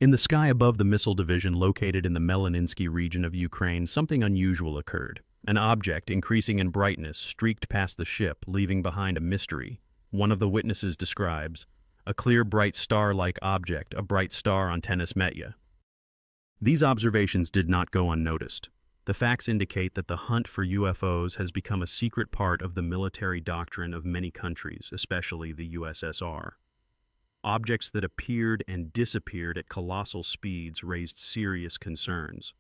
In the sky above the missile division located in the Melaninsky region of Ukraine, something unusual occurred. An object, increasing in brightness, streaked past the ship, leaving behind a mystery. One of the witnesses describes, "A clear, bright star-like object, a bright star on Tennis-Metya." These observations did not go unnoticed. The facts indicate that the hunt for UFOs has become a secret part of the military doctrine of many countries, especially the USSR. Objects that appeared and disappeared at colossal speeds raised serious concerns.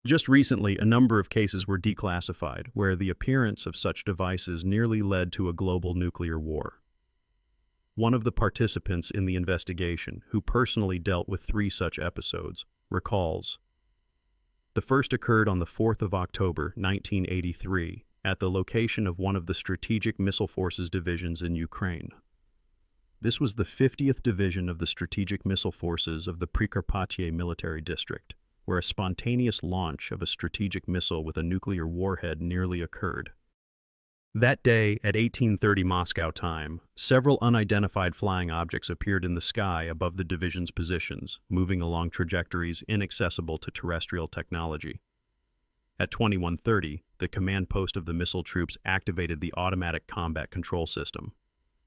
Just recently, a number of cases were declassified, where the appearance of such devices nearly led to a global nuclear war. One of the participants in the investigation, who personally dealt with 3 such episodes, recalls, "The first occurred on the 4th of October, 1983, at the location of one of the Strategic Missile Forces divisions in Ukraine. This was the 50th Division of the Strategic Missile Forces of the Prikarpatye Military District, where a spontaneous launch of a strategic missile with a nuclear warhead nearly occurred. That day, at 1830 Moscow time, several unidentified flying objects appeared in the sky above the division's positions, moving along trajectories inaccessible to terrestrial technology. At 2130, the command post of the missile troops activated the automatic combat control system.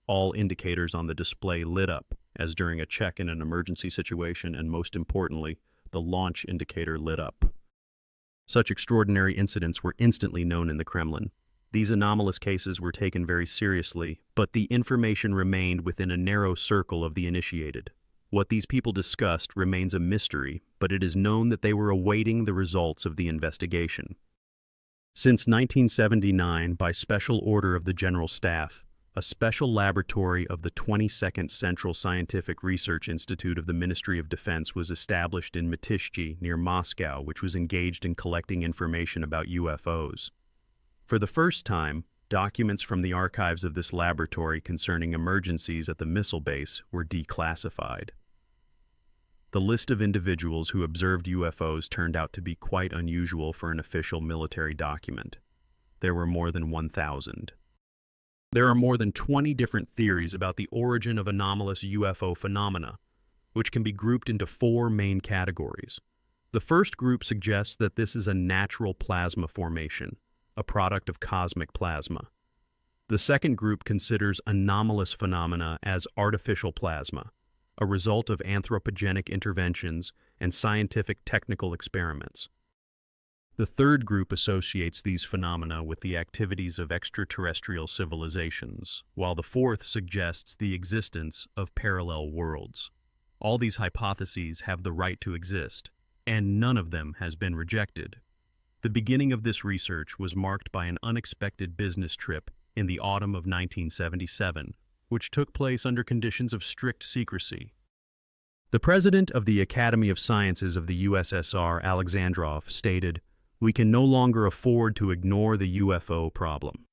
All indicators on the display lit up, as during a check in an emergency situation, and most importantly, the launch indicator lit up. Such extraordinary incidents were instantly known in the Kremlin. These anomalous cases were taken very seriously, but the information remained within a narrow circle of the initiated. What these people discussed remains a mystery, but it is known that they were awaiting the results of the investigation. Since 1979, by special order of the General Staff, a special laboratory of the 22nd Central Scientific Research Institute of the Ministry of Defense was established in Mytishchi, near Moscow, which was engaged in collecting information about UFOs. For the first time, documents from the archives of this laboratory concerning emergencies at the missile base were declassified. The list of individuals who observed UFOs turned out to be quite unusual for an official military document. There were more than 1,000. There are more than 20 different theories about the origin of anomalous UFO phenomena, which can be grouped into 4 main categories. The first group suggests that this is a natural plasma formation, a product of cosmic plasma. The second group considers anomalous phenomena as artificial plasma, a result of anthropogenic interventions and scientific technical experiments. The third group associates these phenomena with the activities of extraterrestrial civilizations, while the fourth suggests the existence of parallel worlds. All these hypotheses have the right to exist, and none of them has been rejected. The beginning of this research was marked by an unexpected business trip in the autumn of 1977, which took place under conditions of strict secrecy. The president of the Academy of Sciences of the USSR, Alexandrov, stated, "We can no longer afford to ignore the UFO problem."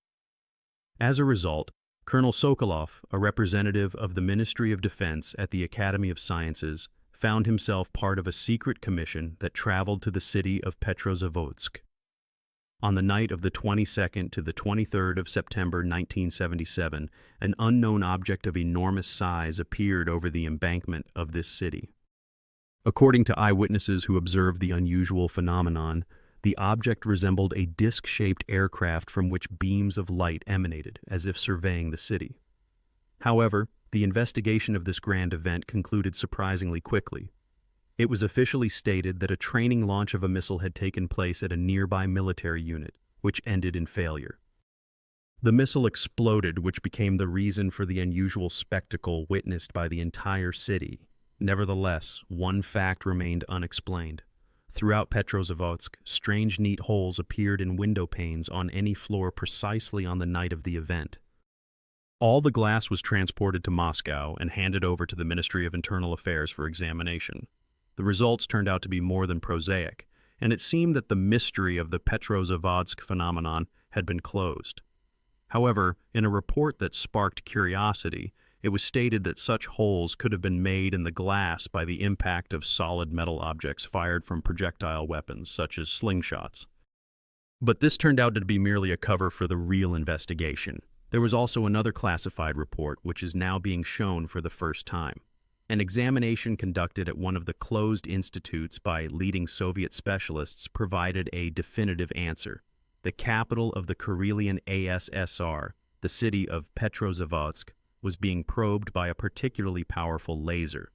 As a result, Colonel Sokolov, a representative of the Ministry of Defense at the Academy of Sciences, found himself part of a secret commission that traveled to the city of Petrozavodsk. On the night of the 22nd to the 23rd of September 1977, an unknown object of enormous size appeared over the embankment of this city. According to eyewitnesses who observed the unusual phenomenon, the object resembled a disc-shaped aircraft from which beams of light emanated, as if surveying the city. However, the investigation of this grand event concluded surprisingly quickly. It was officially stated that a training launch of a missile had taken place at a nearby military unit, which ended in failure. The missile exploded, which became the reason for the unusual spectacle witnessed by the entire city. Nevertheless, one fact remained unexplained. Throughout Petrozavodsk, strange neat holes appeared in window panes on any floor precisely on the night of the event. All the glass was transported to Moscow and handed over to the Ministry of Internal Affairs for examination. The results turned out to be more than prosaic, and it seemed that the mystery of the Petrozavodsk phenomenon had been closed. However, in a report that sparked curiosity, it was stated that such holes could have been made in the glass by the impact of solid metal objects fired from projectile weapons, such as slingshots. But this turned out to be merely a cover for the real investigation. There was also another classified report, which is now being shown for the first time. An examination conducted at one of the closed institutes by leading Soviet specialists provided a definitive answer. The capital of the Karelian ASSR, the city of Petrozavodsk, was being probed by a particularly powerful laser.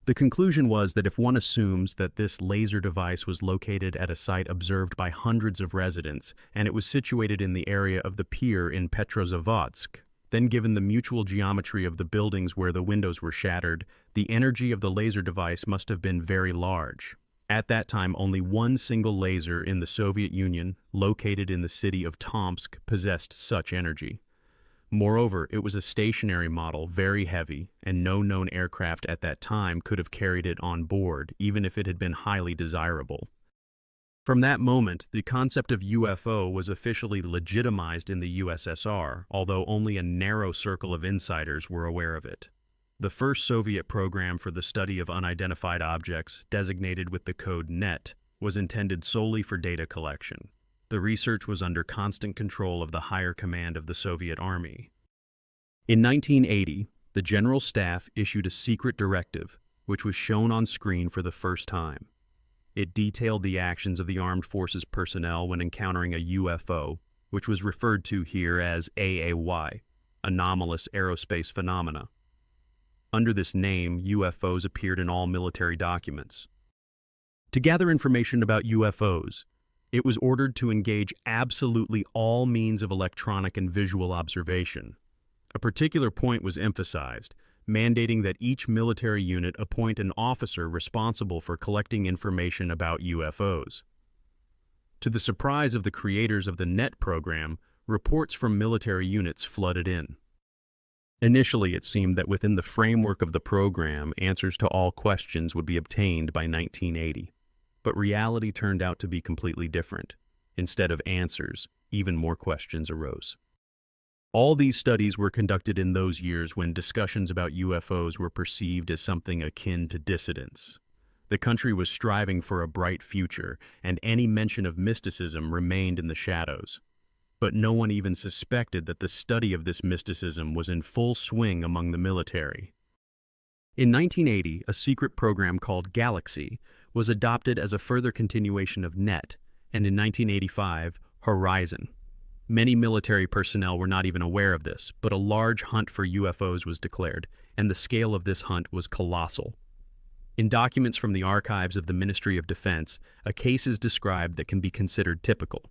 The conclusion was that if one assumes that this laser device was located at a site observed by hundreds of residents, and it was situated in the area of the pier in Petrozavodsk, then given the mutual geometry of the buildings where the windows were shattered, the energy of the laser device must have been very large. At that time, only one single laser in the Soviet Union, located in the city of Tomsk, possessed such energy. Moreover, it was a stationary model, very heavy, and no known aircraft at that time could have carried it on board, even if it had been highly desirable. From that moment, the concept of UFO was officially legitimized in the USSR, although only a narrow circle of insiders were aware of it. The first Soviet program for the study of unidentified objects, designated with the code NET, was intended solely for data collection. The research was under constant control of the higher command of the Soviet Army. In 1980, the General Staff issued a secret directive, which was shown on screen for the first time. It detailed the actions of the armed forces personnel when encountering a UFO, which was referred to here as AAY, anomalous aerospace phenomena. Under this name, UFOs appeared in all military documents. To gather information about UFOs, it was ordered to engage absolutely all means of electronic and visual observation. A particular point was emphasized, mandating that each military unit appoint an officer responsible for collecting information about UFOs. To the surprise of the creators of the NET program, reports from military units flooded in. Initially, it seemed that within the framework of the program, answers to all questions would be obtained by 1980. But reality turned out to be completely different. Instead of answers, even more questions arose. All these studies were conducted in those years when discussions about UFOs were perceived as something akin to dissidence. The country was striving for a bright future, and any mention of mysticism remained in the shadows. But no one even suspected that the study of this mysticism was in full swing among the military. In 1980, a secret program called Galaxy was adopted as a further continuation of NET, and in 1985, Horizon. Many military personnel were not even aware of this, but a large hunt for UFOs was declared, and the scale of this hunt was colossal. In documents from the archives of the Ministry of Defense, a case is described that can be considered typical.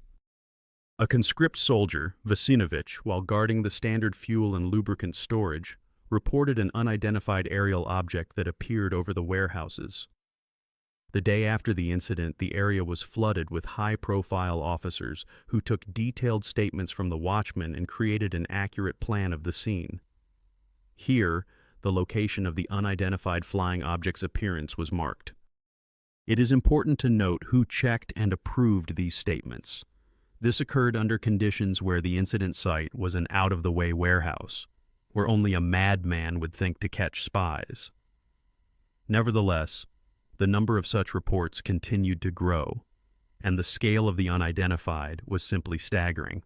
A conscript soldier, Vasinovich, while guarding the standard fuel and lubricant storage, reported an unidentified aerial object that appeared over the warehouses. The day after the incident, the area was flooded with high-profile officers who took detailed statements from the watchmen and created an accurate plan of the scene. Here, the location of the unidentified flying object's appearance was marked. It is important to note who checked and approved these statements. This occurred under conditions where the incident site was an out-of-the-way warehouse, where only a madman would think to catch spies. Nevertheless, the number of such reports continued to grow, and the scale of the unidentified was simply staggering.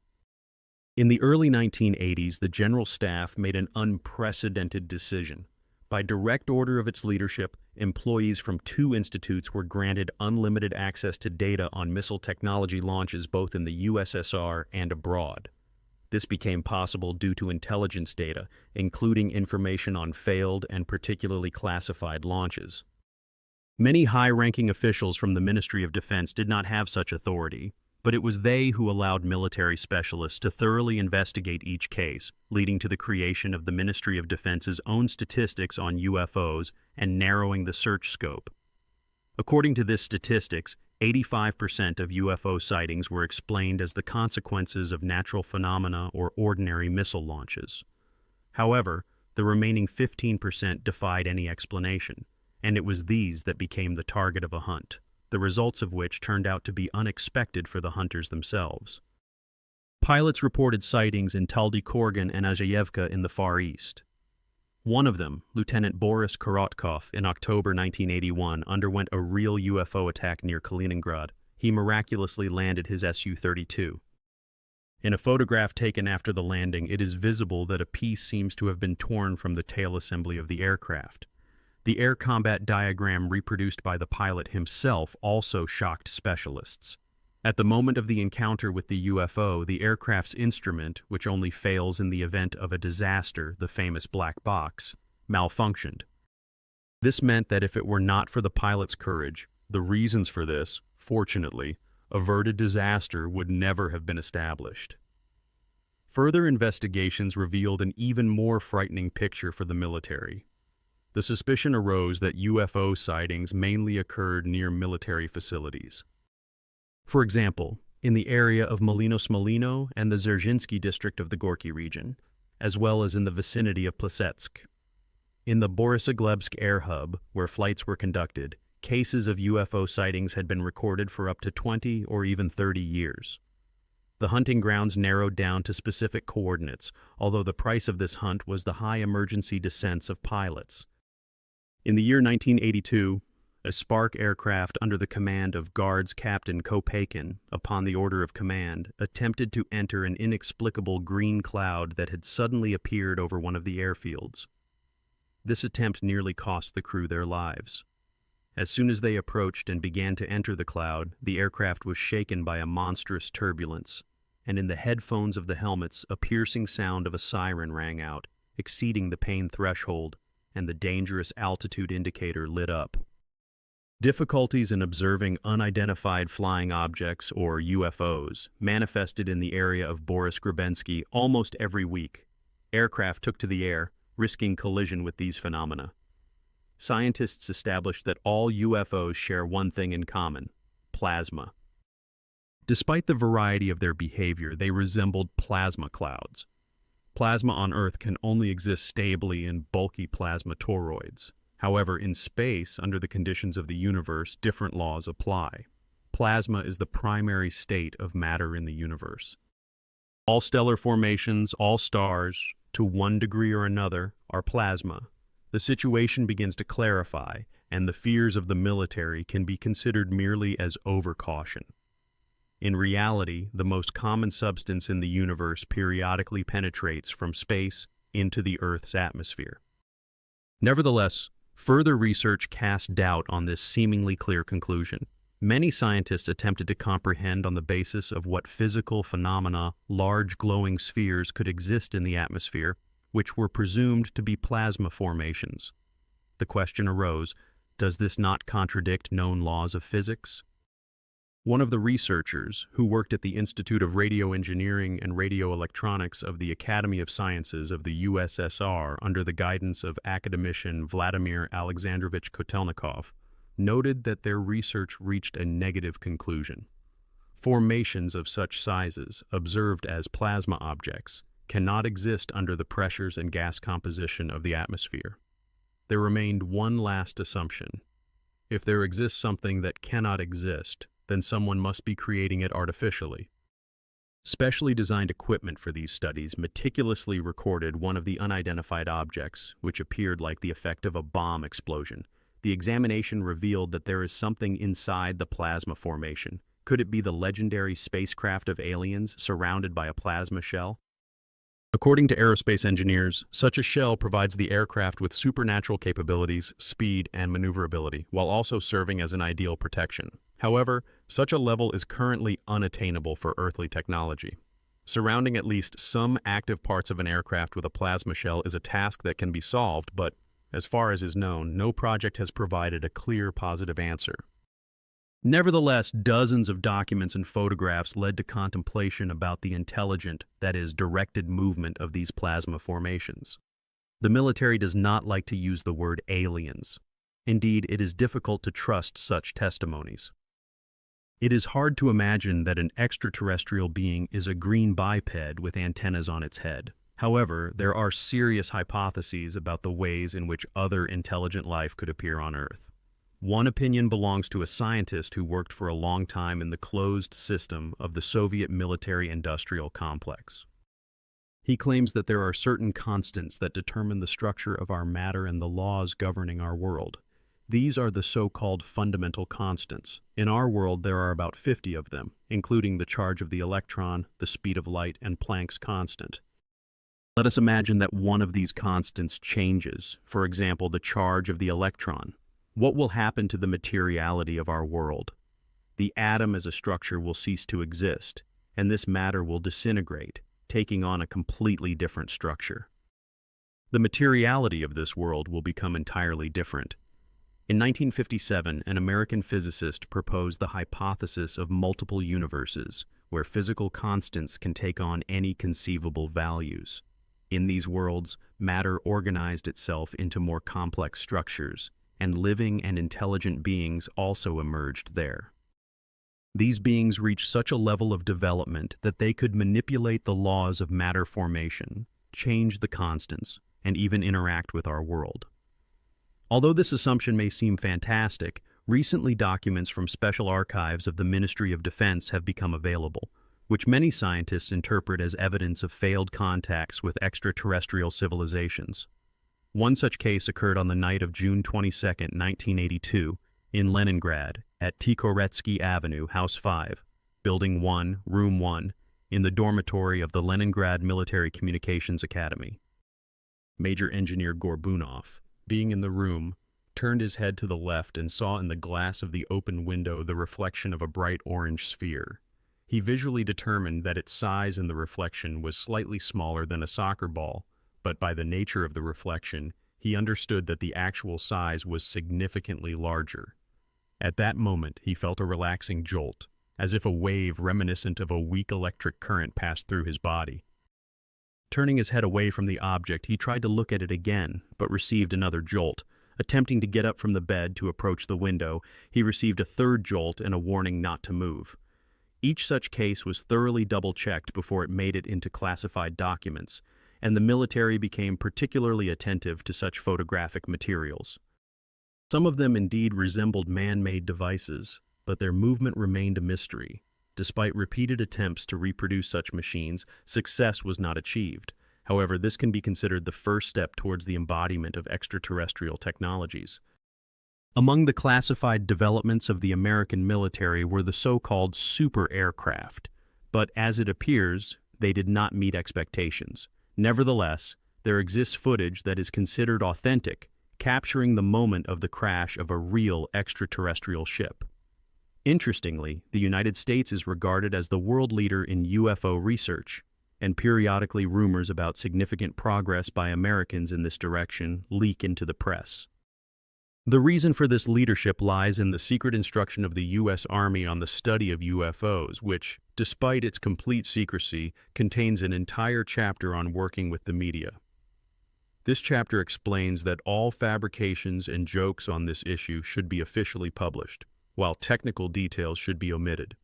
In the early 1980s, the General Staff made an unprecedented decision. By direct order of its leadership, employees from 2 institutes were granted unlimited access to data on missile technology launches both in the USSR and abroad. This became possible due to intelligence data, including information on failed and particularly classified launches. Many high-ranking officials from the Ministry of Defense did not have such authority, but it was they who allowed military specialists to thoroughly investigate each case, leading to the creation of the Ministry of Defense's own statistics on UFOs and narrowing the search scope. According to this statistics, 85% of UFO sightings were explained as the consequences of natural phenomena or ordinary missile launches. However, the remaining 15% defied any explanation, and it was these that became the target of a hunt, the results of which turned out to be unexpected for the hunters themselves. Pilots reported sightings in Taldykorgan and Azhayevka in the Far East. One of them, Lieutenant Boris Korotkov, in October 1981, underwent a real UFO attack near Kaliningrad. He miraculously landed his Su-32. In a photograph taken after the landing, it is visible that a piece seems to have been torn from the tail assembly of the aircraft. The air combat diagram reproduced by the pilot himself also shocked specialists. At the moment of the encounter with the UFO, the aircraft's instrument, which only fails in the event of a disaster, the famous black box, malfunctioned. This meant that if it were not for the pilot's courage, the reasons for this, fortunately, averted disaster would never have been established. Further investigations revealed an even more frightening picture for the military. The suspicion arose that UFO sightings mainly occurred near military facilities. For example, in the area of Molino and the Dzerzhinsky district of the Gorky region, as well as in the vicinity of Plesetsk. In the Borisogledsk air hub, where flights were conducted, cases of UFO sightings had been recorded for up to 20 or even 30 years. The hunting grounds narrowed down to specific coordinates, although the price of this hunt was the high emergency descents of pilots. In the year 1982, a Spark aircraft under the command of Guards Captain Kopakin, upon the order of command, attempted to enter an inexplicable green cloud that had suddenly appeared over one of the airfields. This attempt nearly cost the crew their lives. As soon as they approached and began to enter the cloud, the aircraft was shaken by a monstrous turbulence, and in the headphones of the helmets a piercing sound of a siren rang out, exceeding the pain threshold, and the dangerous altitude indicator lit up. Difficulties in observing unidentified flying objects, or UFOs, manifested in the area of Boris-Grabensky almost every week. Aircraft took to the air, risking collision with these phenomena. Scientists established that all UFOs share one thing in common: plasma. Despite the variety of their behavior, they resembled plasma clouds. Plasma on Earth can only exist stably in bulky plasma toroids. However, in space, under the conditions of the universe, different laws apply. Plasma is the primary state of matter in the universe. All stellar formations, all stars, to one degree or another, are plasma. The situation begins to clarify, and the fears of the military can be considered merely as overcaution. In reality, the most common substance in the universe periodically penetrates from space into the Earth's atmosphere. Nevertheless, further research cast doubt on this seemingly clear conclusion. Many scientists attempted to comprehend on the basis of what physical phenomena large glowing spheres could exist in the atmosphere, which were presumed to be plasma formations. The question arose, does this not contradict known laws of physics? One of the researchers, who worked at the Institute of Radio Engineering and Radioelectronics of the Academy of Sciences of the USSR under the guidance of academician Vladimir Alexandrovich Kotelnikov, noted that their research reached a negative conclusion. Formations of such sizes, observed as plasma objects, cannot exist under the pressures and gas composition of the atmosphere. There remained one last assumption. If there exists something that cannot exist, then someone must be creating it artificially. Specially designed equipment for these studies meticulously recorded one of the unidentified objects, which appeared like the effect of a bomb explosion. The examination revealed that there is something inside the plasma formation. Could it be the legendary spacecraft of aliens surrounded by a plasma shell? According to aerospace engineers, such a shell provides the aircraft with supernatural capabilities, speed, and maneuverability, while also serving as an ideal protection. However, such a level is currently unattainable for earthly technology. Surrounding at least some active parts of an aircraft with a plasma shell is a task that can be solved, but, as far as is known, no project has provided a clear positive answer. Nevertheless, dozens of documents and photographs led to contemplation about the intelligent, that is, directed movement of these plasma formations. The military does not like to use the word aliens. Indeed, it is difficult to trust such testimonies. It is hard to imagine that an extraterrestrial being is a green biped with antennas on its head. However, there are serious hypotheses about the ways in which other intelligent life could appear on Earth. One opinion belongs to a scientist who worked for a long time in the closed system of the Soviet military-industrial complex. He claims that there are certain constants that determine the structure of our matter and the laws governing our world. These are the so-called fundamental constants. In our world, there are about 50 of them, including the charge of the electron, the speed of light, and Planck's constant. Let us imagine that one of these constants changes, for example, the charge of the electron. What will happen to the materiality of our world? The atom as a structure will cease to exist, and this matter will disintegrate, taking on a completely different structure. The materiality of this world will become entirely different. In 1957, an American physicist proposed the hypothesis of multiple universes, where physical constants can take on any conceivable values. In these worlds, matter organized itself into more complex structures, and living and intelligent beings also emerged there. These beings reached such a level of development that they could manipulate the laws of matter formation, change the constants, and even interact with our world. Although this assumption may seem fantastic, recently documents from special archives of the Ministry of Defense have become available, which many scientists interpret as evidence of failed contacts with extraterrestrial civilizations. One such case occurred on the night of June 22, 1982, in Leningrad, at Tikhoretsky Avenue, House 5, Building 1, Room 1, in the dormitory of the Leningrad Military Communications Academy. Major Engineer Gorbunov, being in the room, turned his head to the left and saw in the glass of the open window the reflection of a bright orange sphere. He visually determined that its size in the reflection was slightly smaller than a soccer ball, but by the nature of the reflection, he understood that the actual size was significantly larger. At that moment, he felt a relaxing jolt, as if a wave reminiscent of a weak electric current passed through his body. Turning his head away from the object, he tried to look at it again, but received another jolt. Attempting to get up from the bed to approach the window, he received a third jolt and a warning not to move. Each such case was thoroughly double-checked before it made it into classified documents, and the military became particularly attentive to such photographic materials. Some of them indeed resembled man-made devices, but their movement remained a mystery. Despite repeated attempts to reproduce such machines, success was not achieved. However, this can be considered the first step towards the embodiment of extraterrestrial technologies. Among the classified developments of the American military were the so-called super aircraft, but as it appears, they did not meet expectations. Nevertheless, there exists footage that is considered authentic, capturing the moment of the crash of a real extraterrestrial ship. Interestingly, the United States is regarded as the world leader in UFO research, and periodically rumors about significant progress by Americans in this direction leak into the press. The reason for this leadership lies in the secret instruction of the U.S. Army on the study of UFOs, which, despite its complete secrecy, contains an entire chapter on working with the media. This chapter explains that all fabrications and jokes on this issue should be officially published, while technical details should be omitted.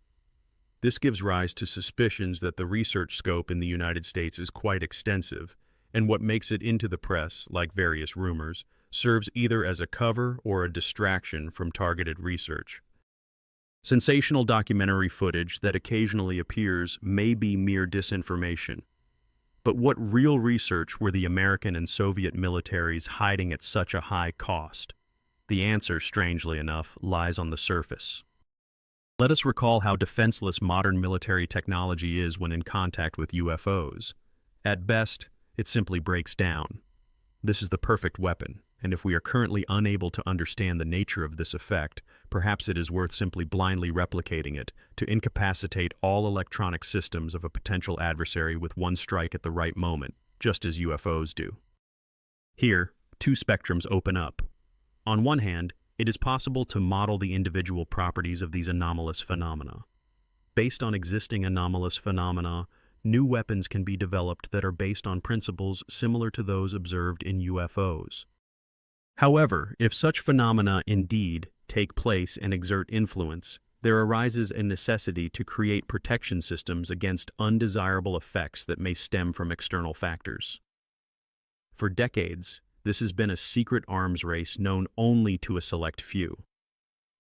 This gives rise to suspicions that the research scope in the United States is quite extensive, and what makes it into the press, like various rumors, serves either as a cover or a distraction from targeted research. Sensational documentary footage that occasionally appears may be mere disinformation. But what real research were the American and Soviet militaries hiding at such a high cost? The answer, strangely enough, lies on the surface. Let us recall how defenseless modern military technology is when in contact with UFOs. At best, it simply breaks down. This is the perfect weapon, and if we are currently unable to understand the nature of this effect, perhaps it is worth simply blindly replicating it to incapacitate all electronic systems of a potential adversary with one strike at the right moment, just as UFOs do. Here, two spectrums open up. On one hand, it is possible to model the individual properties of these anomalous phenomena. Based on existing anomalous phenomena, new weapons can be developed that are based on principles similar to those observed in UFOs. However, if such phenomena indeed take place and exert influence, there arises a necessity to create protection systems against undesirable effects that may stem from external factors. For decades, this has been a secret arms race known only to a select few.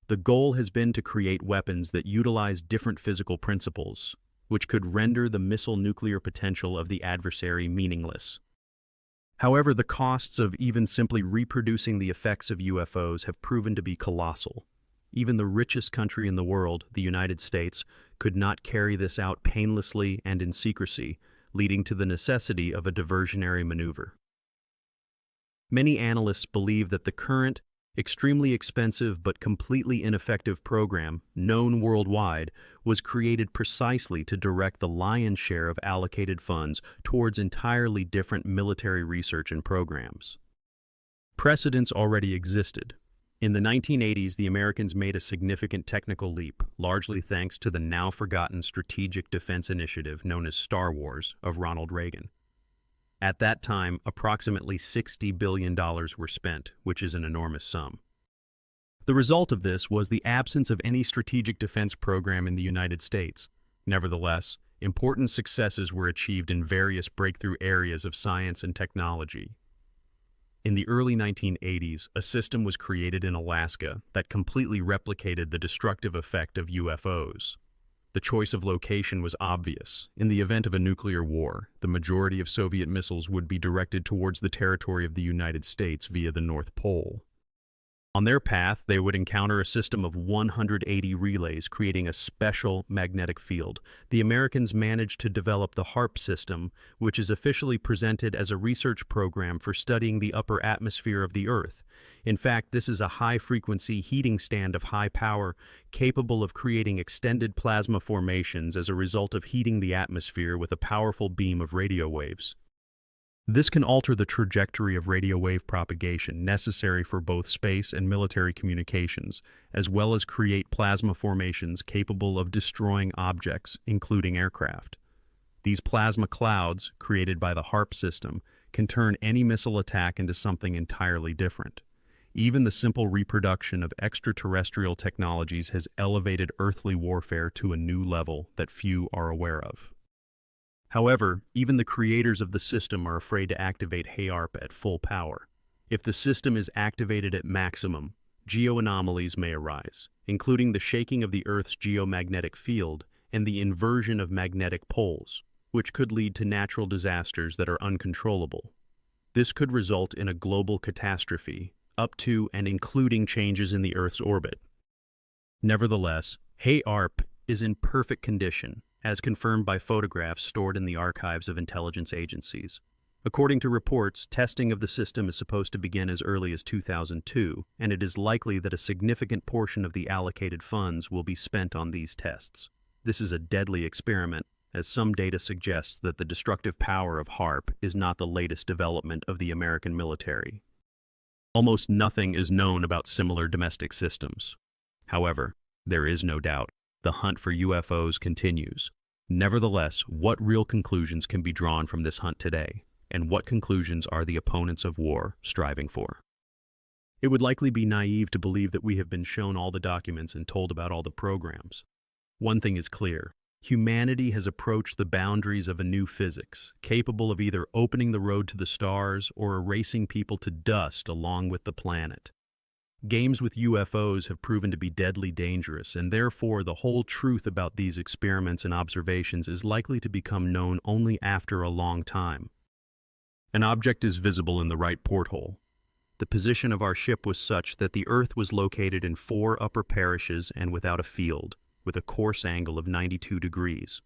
The goal has been to create weapons that utilize different physical principles, which could render the missile nuclear potential of the adversary meaningless. However, the costs of even simply reproducing the effects of UFOs have proven to be colossal. Even the richest country in the world, the United States, could not carry this out painlessly and in secrecy, leading to the necessity of a diversionary maneuver. Many analysts believe that the current, extremely expensive but completely ineffective program, known worldwide, was created precisely to direct the lion's share of allocated funds towards entirely different military research and programs. Precedents already existed. In the 1980s, the Americans made a significant technical leap, largely thanks to the now-forgotten Strategic Defense Initiative known as Star Wars of Ronald Reagan. At that time, approximately $60 billion were spent, which is an enormous sum. The result of this was the absence of any strategic defense program in the United States. Nevertheless, important successes were achieved in various breakthrough areas of science and technology. In the early 1980s, a system was created in Alaska that completely replicated the destructive effect of UFOs. The choice of location was obvious. In the event of a nuclear war, the majority of Soviet missiles would be directed towards the territory of the United States via the North Pole. On their path, they would encounter a system of 180 relays creating a special magnetic field. The Americans managed to develop the HAARP system, which is officially presented as a research program for studying the upper atmosphere of the Earth. In fact, this is a high-frequency heating stand of high power, capable of creating extended plasma formations as a result of heating the atmosphere with a powerful beam of radio waves. This can alter the trajectory of radio wave propagation necessary for both space and military communications, as well as create plasma formations capable of destroying objects, including aircraft. These plasma clouds, created by the HAARP system, can turn any missile attack into something entirely different. Even the simple reproduction of extraterrestrial technologies has elevated earthly warfare to a new level that few are aware of. However, even the creators of the system are afraid to activate HAARP at full power. If the system is activated at maximum, geo-anomalies may arise, including the shaking of the Earth's geomagnetic field and the inversion of magnetic poles, which could lead to natural disasters that are uncontrollable. This could result in a global catastrophe, up to and including changes in the Earth's orbit. Nevertheless, HAARP is in perfect condition, as confirmed by photographs stored in the archives of intelligence agencies. According to reports, testing of the system is supposed to begin as early as 2002, and it is likely that a significant portion of the allocated funds will be spent on these tests. This is a deadly experiment, as some data suggests that the destructive power of HAARP is not the latest development of the American military. Almost nothing is known about similar domestic systems. However, there is no doubt the hunt for UFOs continues. Nevertheless, what real conclusions can be drawn from this hunt today, and what conclusions are the opponents of war striving for? It would likely be naive to believe that we have been shown all the documents and told about all the programs. One thing is clear. Humanity has approached the boundaries of a new physics, capable of either opening the road to the stars or erasing people to dust along with the planet. Games with UFOs have proven to be deadly dangerous, and therefore the whole truth about these experiments and observations is likely to become known only after a long time. An object is visible in the right porthole. The position of our ship was such that the Earth was located in 4 upper parishes and without a field, with a course angle of 92 degrees.